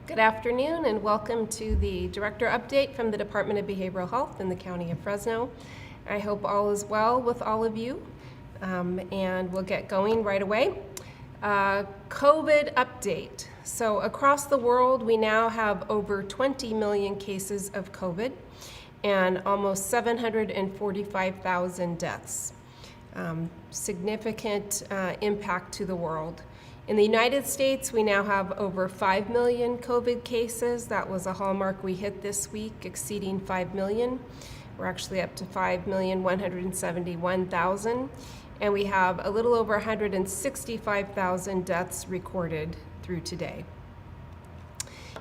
Good afternoon and welcome to the Director Update from the Department of Behavioral Health in the County of Fresno. I hope all is well with all of you, and we'll get going right away. COVID update. So across the world, we now have over 20 million cases of COVID and almost 745,000 deaths. Significant impact to the world. In the United States, we now have over 5 million COVID cases. That was a hallmark we hit this week, exceeding 5 million. We're actually up to 5,171,000. And we have a little over 165,000 deaths recorded through today.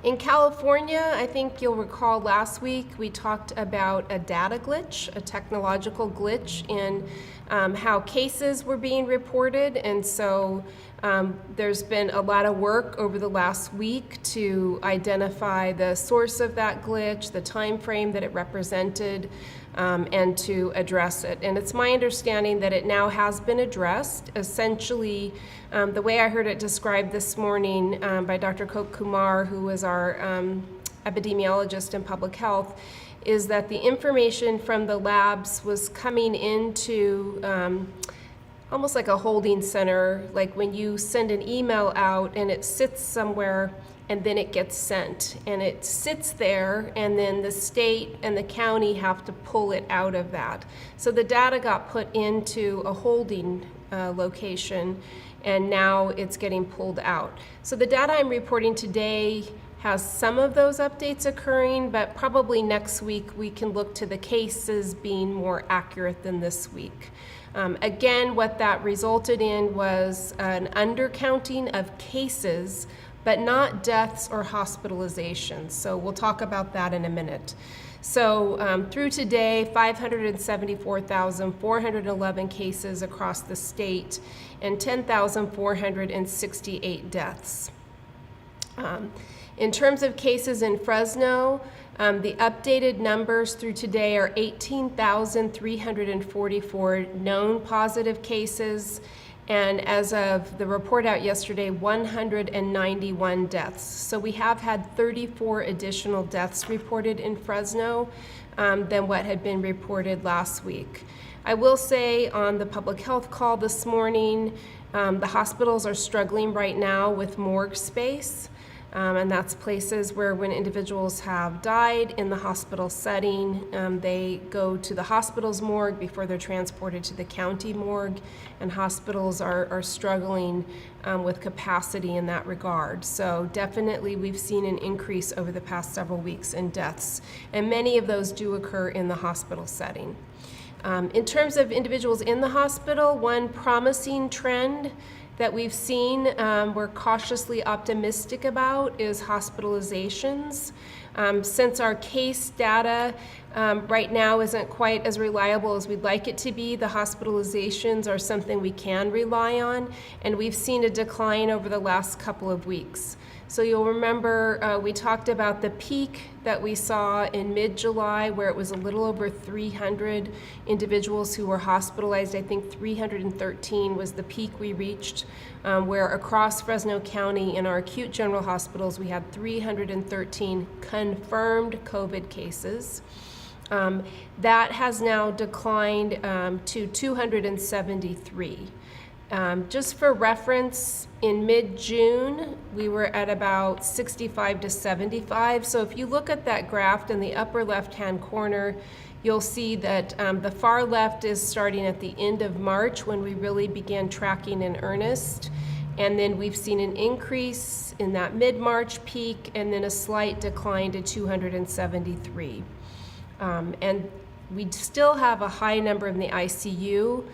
In California, I think you'll recall last week we talked about a data glitch, a technological glitch in how cases were being reported. And so there's been a lot of work over the last week to identify the source of that glitch, the time frame that it represented, and to address it. And it's my understanding that it now has been addressed. Essentially, the way I heard it described this morning by Dr. Kok Kumar, who was our epidemiologist in public health, is that the information from the labs was coming into almost like a holding center, like when you send an email out and it sits somewhere and then it gets sent. And it sits there and then the state and the county have to pull it out of that. So the data got put into a holding location and now it's getting pulled out. So the data I'm reporting today has some of those updates occurring, but probably next week we can look to the cases being more accurate than this week. Again, what that resulted in was an undercounting of cases, but not deaths or hospitalizations. So we'll talk about that in a minute. So through today, 574,411 cases across the state and 10,468 deaths. In terms of cases in Fresno, the updated numbers through today are 18,344 known positive cases, and as of the report out yesterday, 191 deaths. So we have had 34 additional deaths reported in Fresno than what had been reported last week. I will say on the public health call this morning, the hospitals are struggling right now with morgue space. And that's places where when individuals have died in the hospital setting, they go to the hospital's morgue before they're transported to the county morgue, and hospitals are struggling with capacity in that regard. So definitely we've seen an increase over the past several weeks in deaths, and many of those do occur in the hospital setting. In terms of individuals in the hospital, one promising trend that we've seen, we're cautiously optimistic about, is hospitalizations. Since our case data right now isn't quite as reliable as we'd like it to be, the hospitalizations are something we can rely on, and we've seen a decline over the last couple of weeks. So you'll remember we talked about the peak that we saw in mid-July, where it was a little over 300 individuals who were hospitalized. I think 313 was the peak we reached, where across Fresno County in our acute general hospitals, we had 313 confirmed COVID cases. That has now declined to 273. Just for reference, in mid-June, we were at about 65 to 75. So if you look at that graph in the upper left-hand corner, you'll see that the far left is starting at the end of March when we really began tracking in earnest. And then we've seen an increase in that mid-March peak and then a slight decline to 273. And we still have a high number in the ICU.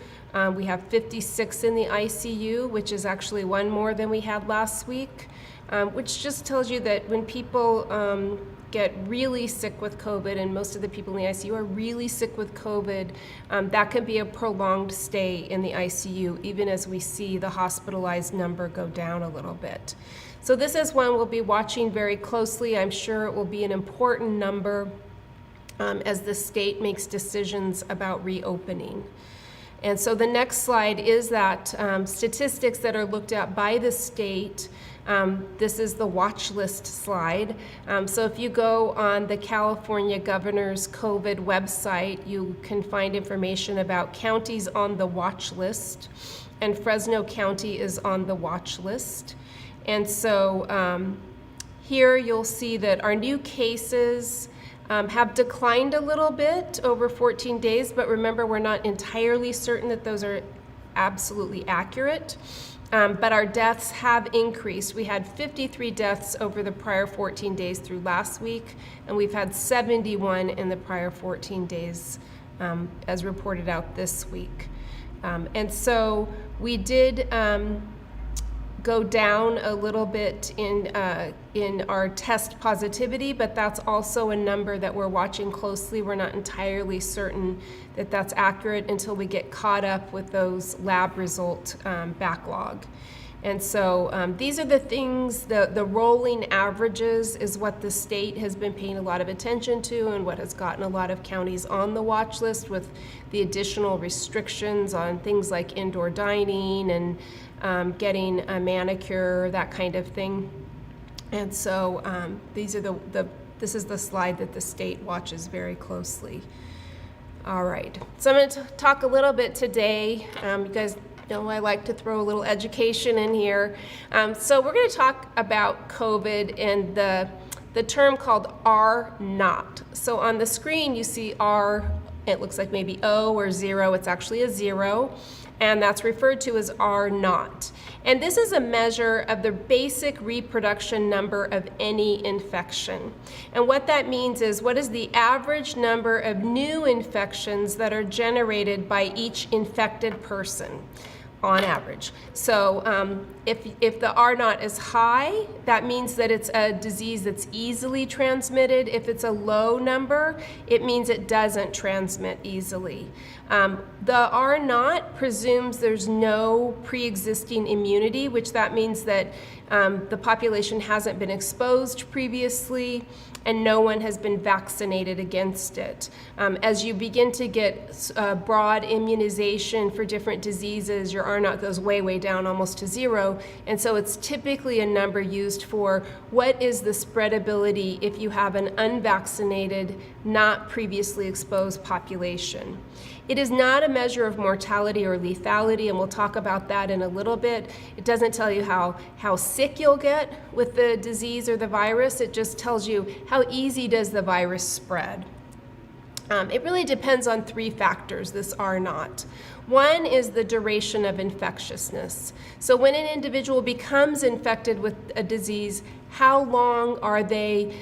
We have 56 in the ICU, which is actually one more than we had last week, which just tells you that when people get really sick with COVID, and most of the people in the ICU are really sick with COVID, that can be a prolonged stay in the ICU, even as we see the hospitalized number go down a little bit. So this is one we'll be watching very closely. I'm sure it will be an important number as the state makes decisions about reopening. And so the next slide is that statistics that are looked at by the state. This is the watch list slide. So if you go on the California Governor's COVID website, you can find information about counties on the watch list, and Fresno County is on the watch list. And so here you'll see that our new cases have declined a little bit over 14 days, but remember, we're not entirely certain that those are absolutely accurate. But our deaths have increased. We had 53 deaths over the prior 14 days through last week, and we've had 71 in the prior 14 days as reported out this week. And so we did go down a little bit in our test positivity, but that's also a number that we're watching closely. We're not entirely certain that that's accurate until we get caught up with those lab result backlog. And so these are the things, the rolling averages is what the state has been paying a lot of attention to and what has gotten a lot of counties on the watch list with the additional restrictions on things like indoor dining and getting a manicure, that kind of thing. And so these are this is the slide that the state watches very closely. All right, so I'm going to talk a little bit today. You guys know I like to throw a little education in here. So we're going to talk about COVID and the term called R naught. So on the screen you see R, it looks like maybe O or 0. It's actually a 0. And that's referred to as R naught. And this is a measure of the basic reproduction number of any infection. And what that means is, what is the average number of new infections that are generated by each infected person on average? So if the R naught is high, that means that it's a disease that's easily transmitted. If it's a low number, it means it doesn't transmit easily. The R naught presumes there's no pre-existing immunity, which that means that the population hasn't been exposed previously and no one has been vaccinated against it. As you begin to get broad immunization for different diseases, your R naught goes way, way down, almost to 0. And so it's typically a number used for what is the spreadability if you have an unvaccinated, not previously exposed population. It is not a measure of mortality or lethality, and we'll talk about that in a little bit. It doesn't tell you how sick you'll get with the disease or the virus. It just tells you how easy does the virus spread. It really depends on 3 factors, this R naught. One is the duration of infectiousness. So when an individual becomes infected with a disease, how long are they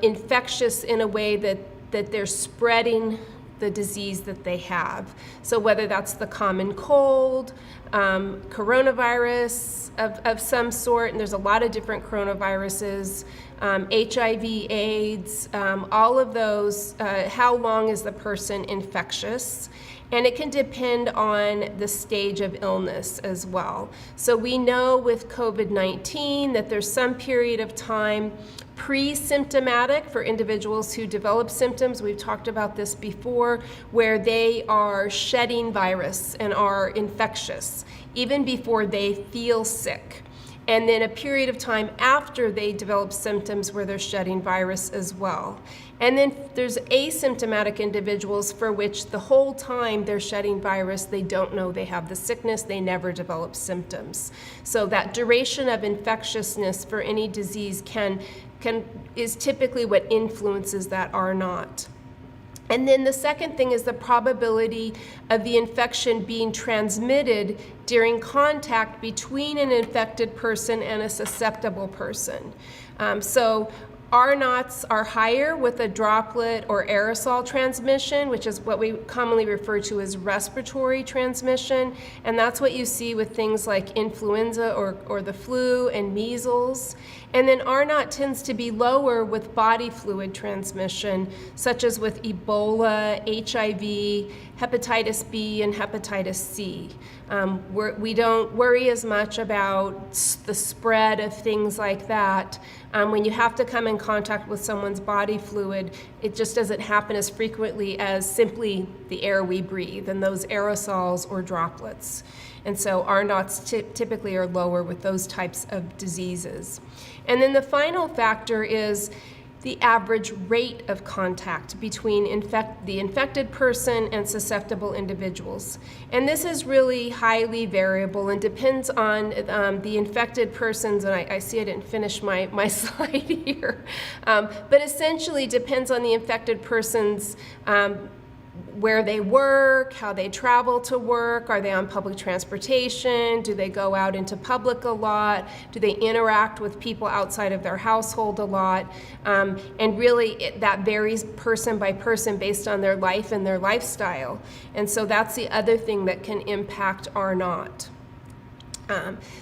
infectious in a way that they're spreading the disease that they have? So whether that's the common cold, coronavirus of some sort, and there's a lot of different coronaviruses, HIV, AIDS, all of those, how long is the person infectious? And it can depend on the stage of illness as well. So we know with COVID-19 that there's some period of time pre-symptomatic for individuals who develop symptoms. We've talked about this before, where they are shedding virus and are infectious even before they feel sick. And then a period of time after they develop symptoms where they're shedding virus as well. And then there's asymptomatic individuals for which the whole time they're shedding virus, they don't know they have the sickness, they never develop symptoms. So that duration of infectiousness for any disease is typically what influences that R naught. And then the second thing is the probability of the infection being transmitted during contact between an infected person and a susceptible person. So R naughts are higher with a droplet or aerosol transmission, which is what we commonly refer to as respiratory transmission. And that's what you see with things like influenza or the flu and measles. And then R naught tends to be lower with body fluid transmission, such as with Ebola, HIV, hepatitis B, and hepatitis C. We don't worry as much about the spread of things like that. When you have to come in contact with someone's body fluid, it just doesn't happen as frequently as simply the air we breathe and those aerosols or droplets. And so R naughts typically are lower with those types of diseases. And then the final factor is the average rate of contact between the infected person and susceptible individuals. And this is really highly variable and depends on the infected person's, and I see I didn't finish my slide here, but essentially depends on the infected person's where they work, how they travel to work, are they on public transportation, do they go out into public a lot, do they interact with people outside of their household a lot, and really that varies person by person based on their life and their lifestyle. And so that's the other thing that can impact R naught.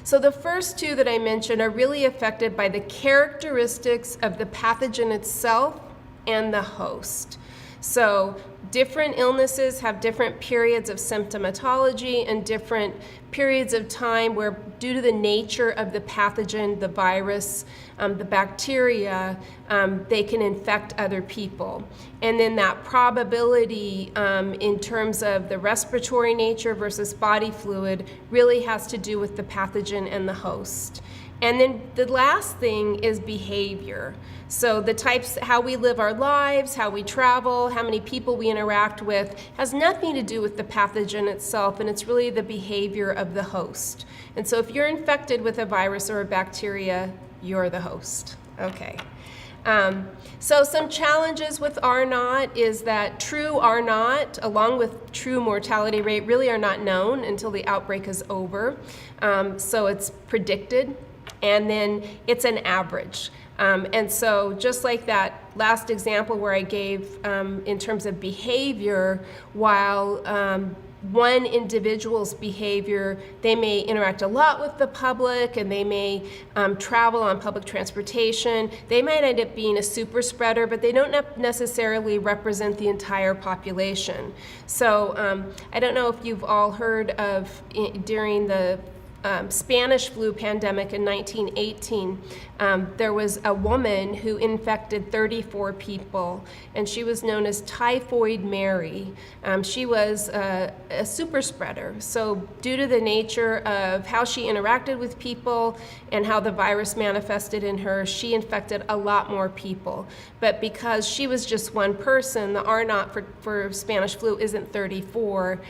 So the first two that I mentioned are really affected by the characteristics of the pathogen itself and the host. So different illnesses have different periods of symptomatology and different periods of time where, due to the nature of the pathogen, the virus, the bacteria, they can infect other people. And then that probability in terms of the respiratory nature versus body fluid really has to do with the pathogen and the host. And then the last thing is behavior. So the types, how we live our lives, how we travel, how many people we interact with, has nothing to do with the pathogen itself, and it's really the behavior of the host. And so if you're infected with a virus or a bacteria, you're the host. Okay. So some challenges with R naught is that true R naught, along with true mortality rate, really are not known until the outbreak is over. So it's predicted, and then it's an average. And so just like that last example where I gave in terms of behavior, while one individual's behavior, they may interact a lot with the public and they may travel on public transportation, they might end up being a super spreader, but they don't necessarily represent the entire population. So I don't know if you've all heard of during the Spanish flu pandemic in 1918, there was a woman who infected 34 people, and she was known as Typhoid Mary. She was a super spreader. So due to the nature of how she interacted with people and how the virus manifested in her, she infected a lot more people. But because she was just one person, the R naught for Spanish flu isn't 34,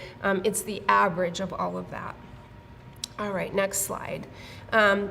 it's the average of all of that. All right, next slide.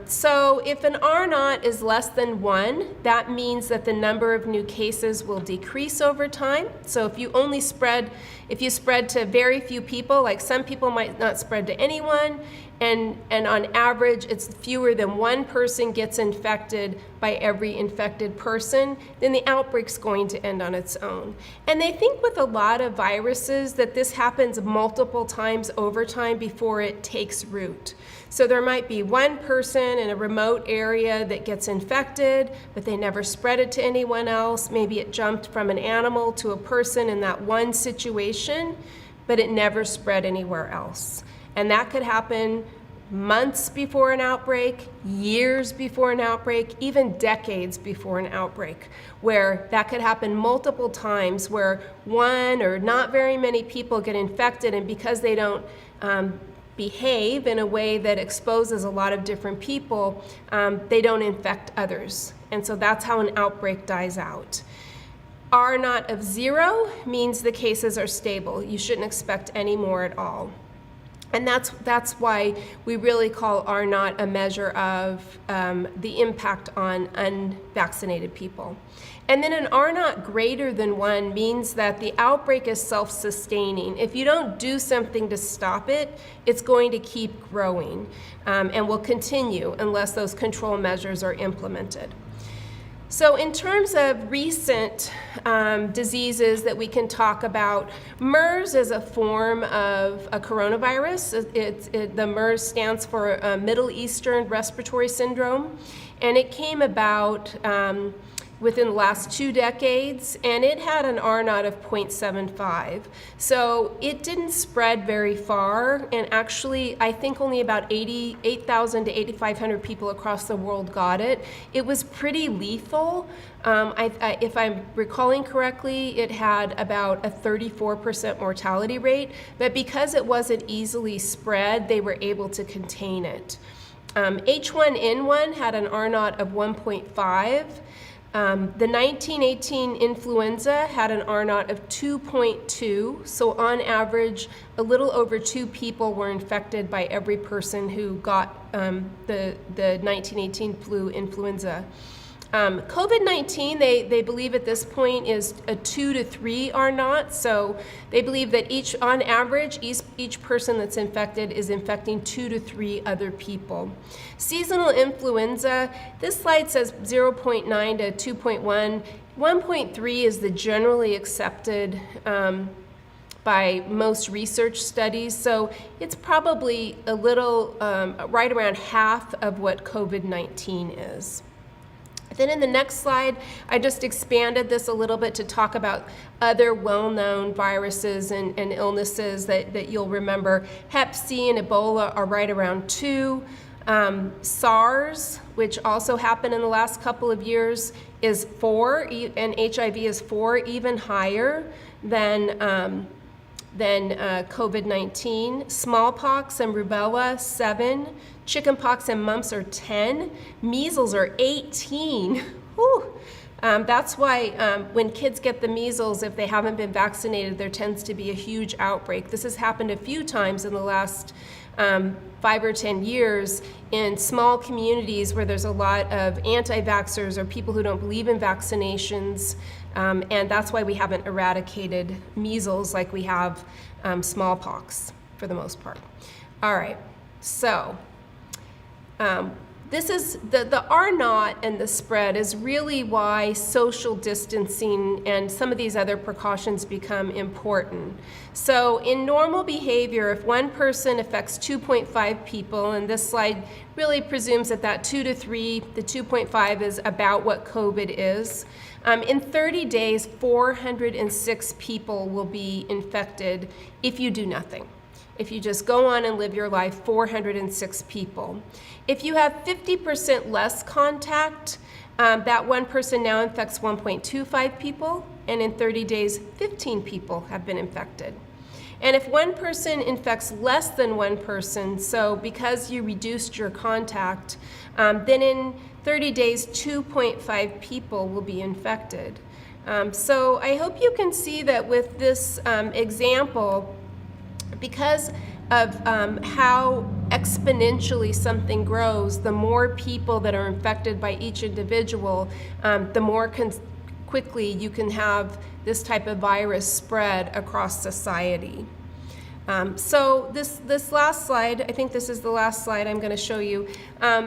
So if an R naught is less than 1, that means that the number of new cases will decrease over time. So if you spread to very few people, like some people might not spread to anyone, and on average it's fewer than one person gets infected by every infected person, then the outbreak's going to end on its own. And they think with a lot of viruses that this happens multiple times over time before it takes root. So there might be one person in a remote area that gets infected, but they never spread it to anyone else. Maybe it jumped from an animal to a person in that one situation, but it never spread anywhere else. And that could happen months before an outbreak, years before an outbreak, even decades before an outbreak, where that could happen multiple times, where one or not very many people get infected, and because they don't behave in a way that exposes a lot of different people, they don't infect others. And so that's how an outbreak dies out. R naught of 0 means the cases are stable. You shouldn't expect any more at all. And that's why we really call R naught a measure of the impact on unvaccinated people. And then an R naught greater than 1 means that the outbreak is self-sustaining. If you don't do something to stop it, it's going to keep growing and will continue unless those control measures are implemented. So in terms of recent diseases that we can talk about, MERS is a form of a coronavirus. The MERS stands for Middle Eastern Respiratory Syndrome, and it came about within the last 2 decades, and it had an R naught of 0.75. So it didn't spread very far, and actually I think only about 8,000 to 8,500 people across the world got it. It was pretty lethal. If I'm recalling correctly, it had about a 34% mortality rate, but because it wasn't easily spread, they were able to contain it. H1N1 had an R naught of 1.5. The 1918 influenza had an R naught of 2.2, so on average, a little over 2 people were infected by every person who got the 1918 flu influenza. COVID-19, they believe at this point is a 2 to 3 R naught, so they believe that on average, each person that's infected is infecting 2 to 3 other people. Seasonal influenza, this slide says 0.9 to 2.1. 1.3 is the generally accepted by most research studies, so it's probably a little, right around half of what COVID-19 is. Then in the next slide, I just expanded this a little bit to talk about other well-known viruses and illnesses that you'll remember. Hep C and Ebola are right around 2. SARS, which also happened in the last couple of years, is 4, and HIV is 4, even higher than COVID-19. Smallpox and rubella, 7. Chickenpox and mumps are 10. Measles are 18. Whew. That's why when kids get the measles, if they haven't been vaccinated, there tends to be a huge outbreak. This has happened a few times in the last 5 or 10 years in small communities where there's a lot of anti-vaxxers or people who don't believe in vaccinations, and that's why we haven't eradicated measles like we have smallpox for the most part. All right, so this is the R naught and the spread is really why social distancing and some of these other precautions become important. So in normal behavior, if one person affects 2.5 people, and this slide really presumes that 2 to 3, the 2.5 is about what COVID is. In 30 days, 406 people will be infected if you do nothing. If you just go on and live your life, 406 people. If you have 50% less contact, that one person now infects 1.25 people, and in 30 days, 15 people have been infected. And if one person infects less than one person, so because you reduced your contact, then in 30 days, 2.5 people will be infected. So I hope you can see that with this example, because of how exponentially something grows, the more people that are infected by each individual, the more quickly you can have this type of virus spread across society. So this last slide, I think this is the last slide I'm going to show you,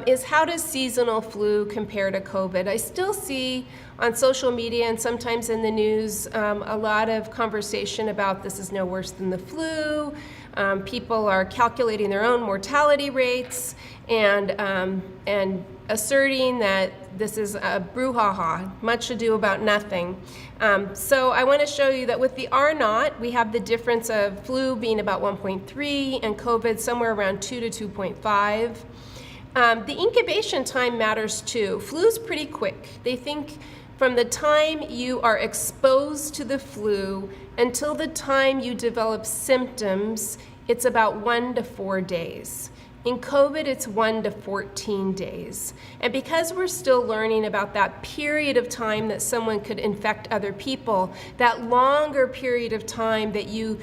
is how does seasonal flu compare to COVID? I still see on social media and sometimes in the news a lot of conversation about this is no worse than the flu. People are calculating their own mortality rates and asserting that this is a brouhaha, much ado about nothing. So I want to show you that with the R naught, we have the difference of flu being about 1.3 and COVID somewhere around 2 to 2.5. The incubation time matters too. Flu's pretty quick. They think from the time you are exposed to the flu until the time you develop symptoms, it's about 1 to 4 days. In COVID, it's 1 to 14 days. And because we're still learning about that period of time that someone could infect other people, that longer period of time that you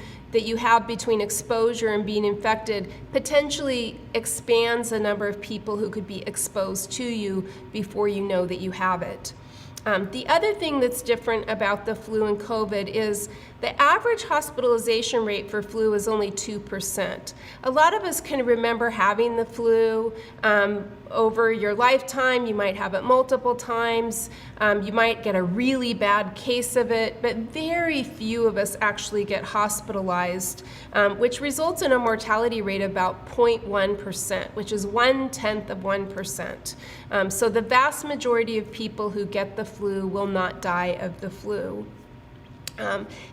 have between exposure and being infected potentially expands the number of people who could be exposed to you before you know that you have it. The other thing that's different about the flu and COVID is the average hospitalization rate for flu is only 2%. A lot of us can remember having the flu over your lifetime. You might have it multiple times. You might get a really bad case of it, but very few of us actually get hospitalized, which results in a mortality rate of about 0.1%, which is 1/10 of 1%. So the vast majority of people who get the flu will not die of the flu.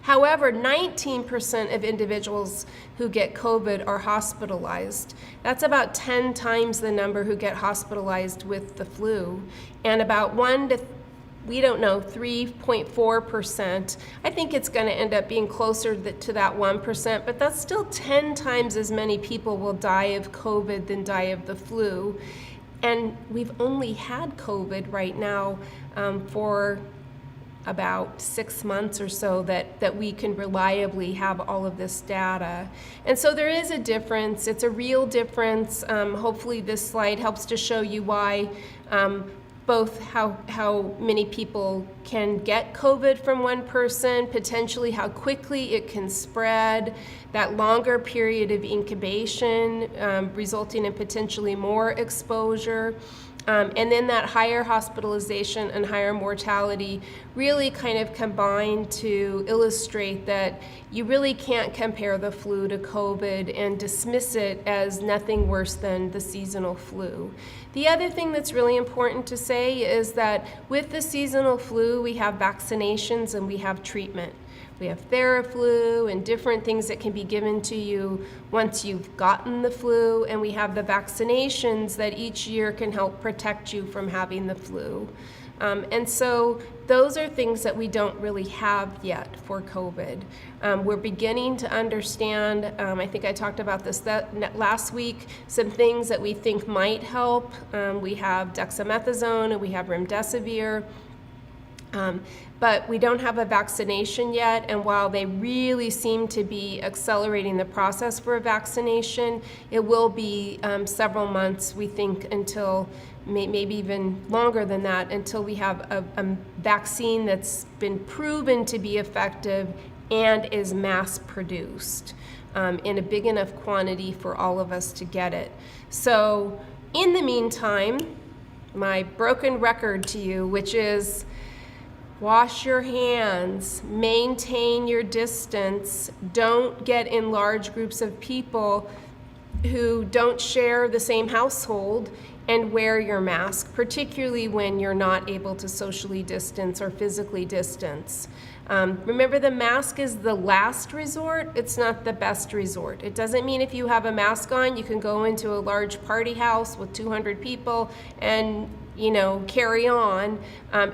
However, 19% of individuals who get COVID are hospitalized. That's about 10 times the number who get hospitalized with the flu, and about 3.4%. I think it's going to end up being closer to that 1%, but that's still 10 times as many people will die of COVID than die of the flu. And we've only had COVID right now for about 6 months or so that we can reliably have all of this data. And so there is a difference. It's a real difference. Hopefully this slide helps to show you why both how many people can get COVID from one person, potentially how quickly it can spread, that longer period of incubation resulting in potentially more exposure, and then that higher hospitalization and higher mortality really kind of combine to illustrate that you really can't compare the flu to COVID and dismiss it as nothing worse than the seasonal flu. The other thing that's really important to say is that with the seasonal flu, we have vaccinations and we have treatment. We have Theraflu and different things that can be given to you once you've gotten the flu, and we have the vaccinations that each year can help protect you from having the flu. And so those are things that we don't really have yet for COVID. We're beginning to understand, I think I talked about this last week, some things that we think might help. We have dexamethasone and we have remdesivir. But we don't have a vaccination yet, and while they really seem to be accelerating the process for a vaccination, it will be several months, we think, until maybe even longer than that, until we have a vaccine that's been proven to be effective and is mass produced in a big enough quantity for all of us to get it. So in the meantime, my broken record to you, which is wash your hands, maintain your distance, don't get in large groups of people who don't share the same household, and wear your mask, particularly when you're not able to socially distance or physically distance. Remember, the mask is the last resort, it's not the best resort. It doesn't mean if you have a mask on, you can go into a large party house with 200 people and, carry on.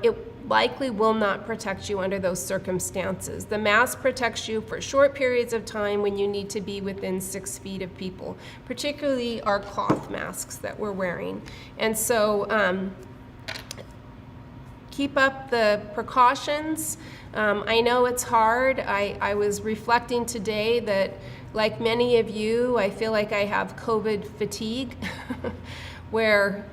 It likely will not protect you under those circumstances. The mask protects you for short periods of time when you need to be within 6 feet of people, particularly our cloth masks that we're wearing. And so keep up the precautions. I know it's hard. I was reflecting today that, like many of you, I feel like I have COVID fatigue, where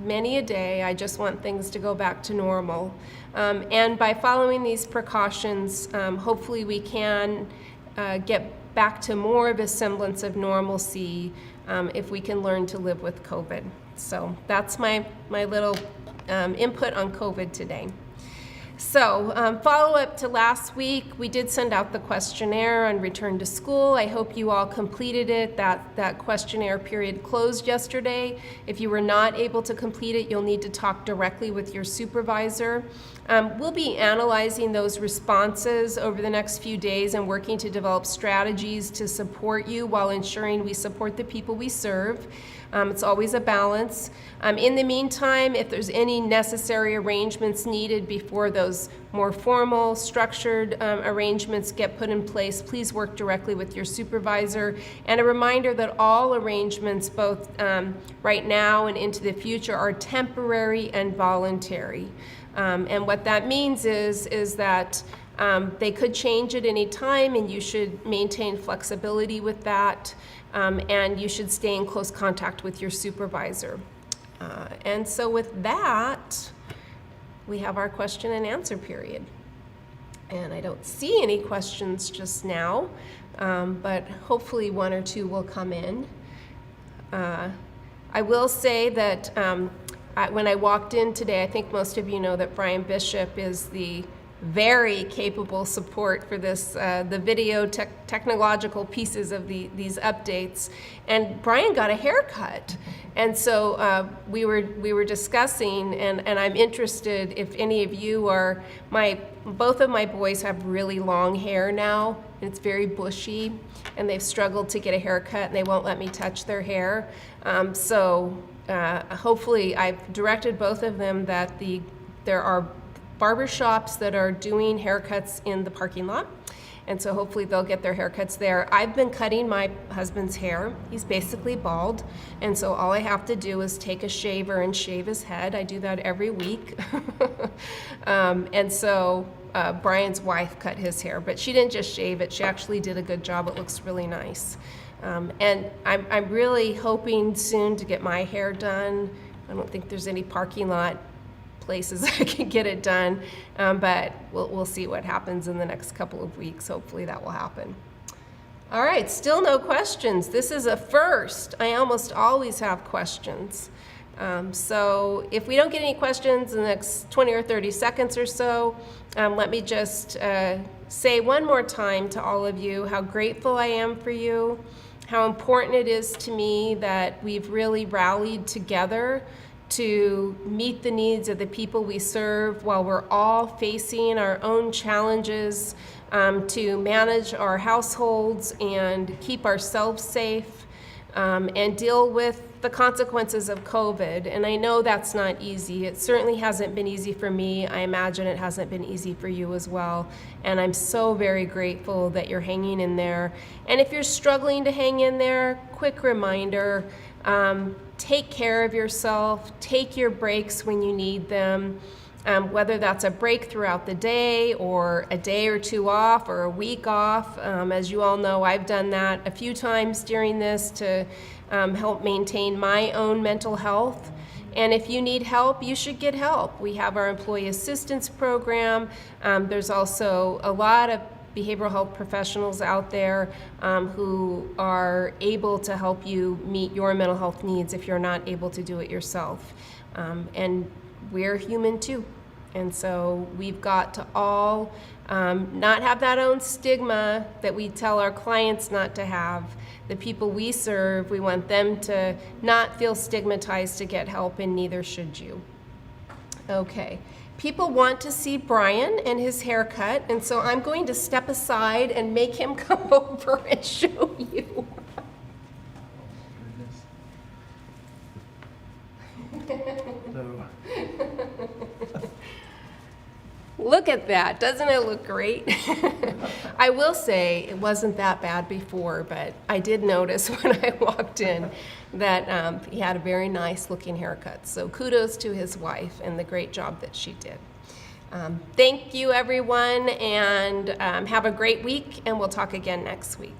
many a day I just want things to go back to normal. And by following these precautions, hopefully we can get back to more of a semblance of normalcy if we can learn to live with COVID. So that's my little input on COVID today. So follow up to last week, we did send out the questionnaire on return to school. I hope you all completed it. That questionnaire period closed yesterday. If you were not able to complete it, you'll need to talk directly with your supervisor. We'll be analyzing those responses over the next few days and working to develop strategies to support you while ensuring we support the people we serve. It's always a balance. In the meantime, if there's any necessary arrangements needed before those more formal, structured arrangements get put in place, please work directly with your supervisor. And a reminder that all arrangements, both right now and into the future, are temporary and voluntary. And what that means is that they could change at any time, and you should maintain flexibility with that. And you should stay in close contact with your supervisor. And so with that, we have our question and answer period. And I don't see any questions just now, but hopefully one or two will come in. I will say that when I walked in today, I think most of you know that Brian Bishop is the very capable support for this, the video technological pieces of these updates. And Brian got a haircut. And so we were discussing, and I'm interested if any of you are, both of my boys have really long hair now, and it's very bushy, and they've struggled to get a haircut, and they won't let me touch their hair. Hopefully I've directed both of them that there are barber shops that are doing haircuts in the parking lot. And so hopefully they'll get their haircuts there. I've been cutting my husband's hair. He's basically bald. And so all I have to do is take a shaver and shave his head. I do that every week. Brian's wife cut his hair, but she didn't just shave it. She actually did a good job. It looks really nice. And I'm really hoping soon to get my hair done. I don't think there's any parking lot places I can get it done, but we'll see what happens in the next couple of weeks. Hopefully that will happen. All right, still no questions. This is a first. I almost always have questions. So if we don't get any questions in the next 20 or 30 seconds or so, let me just say one more time to all of you how grateful I am for you, how important it is to me that we've really rallied together to meet the needs of the people we serve while we're all facing our own challenges, to manage our households and keep ourselves safe, and deal with the consequences of COVID. And I know that's not easy. It certainly hasn't been easy for me. I imagine it hasn't been easy for you as well. And I'm so very grateful that you're hanging in there. And if you're struggling to hang in there, quick reminder, take care of yourself, take your breaks when you need them, whether that's a break throughout the day or a day or two off or a week off. As you all know, I've done that a few times during this to help maintain my own mental health. And if you need help, you should get help. We have our employee assistance program. There's also a lot of behavioral health professionals out there who are able to help you meet your mental health needs if you're not able to do it yourself. And we're human too. And so we've got to all not have that own stigma that we tell our clients not to have. The people we serve, we want them to not feel stigmatized to get help, and neither should you. Okay. People want to see Brian and his haircut, and so I'm going to step aside and make him come over and show you. No. Look at that. Doesn't it look great? I will say it wasn't that bad before, but I did notice when I walked in that he had a very nice looking haircut. So kudos to his wife and the great job that she did. Thank you, everyone, and have a great week, and we'll talk again next week.